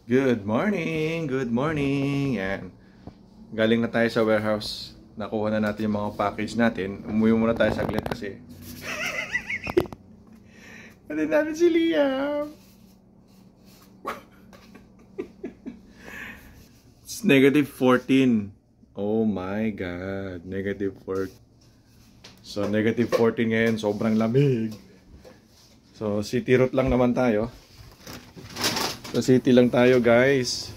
Good morning! Good morning! Yan. Galing na tayo sa warehouse. Nakuha na natin yung mga package natin. Umuwi muna tayo saglit kasi natin natin si Liam. It's negative 14. Oh my God. Negative 4. So negative 14 ngayon. Sobrang lamig. So city route lang naman tayo. Sa city lang tayo, guys.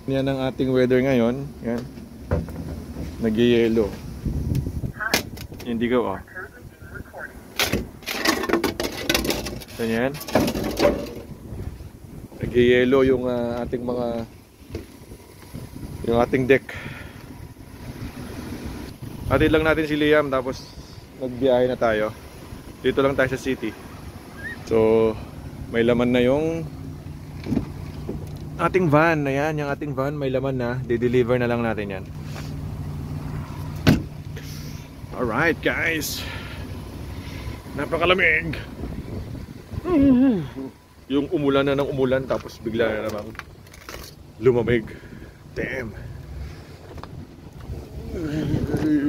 Yan ang ating weather ngayon. Yan. Nag-yellow. Hindi ko, oh. Ganyan. Nag-yellow yung ating mga yung ating deck. Atid lang natin si Liam tapos nagbiyahe na tayo. Dito lang tayo sa city. So, may laman na yung ating van. Ayan, yung ating van may laman na. De-deliver na lang natin yan. Alright guys, napakalamig. Yung umulan na ng umulan tapos bigla na namang lumamig. Damn.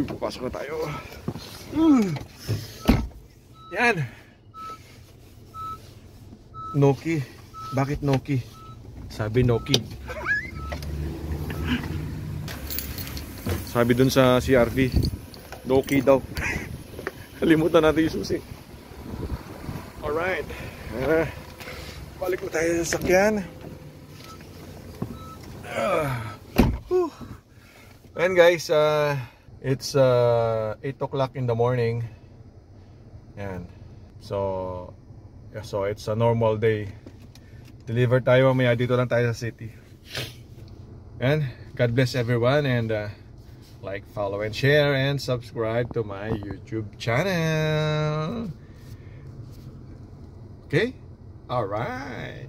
Papasok na tayo. Yan. Noki. Bakit Noki? Sabi Noki. Sabi dun sa CRV, Noki daw. Kalimutan natin yung susi. Alright. Balik na tayo sa sakyan. And guys, it's 8 o'clock in the morning. Yan. So it's a normal day. Deliver tayo mamaya, dito lang tayo sa city. And God bless everyone, and like, follow, and share, and subscribe to my YouTube channel. Okay? Alright.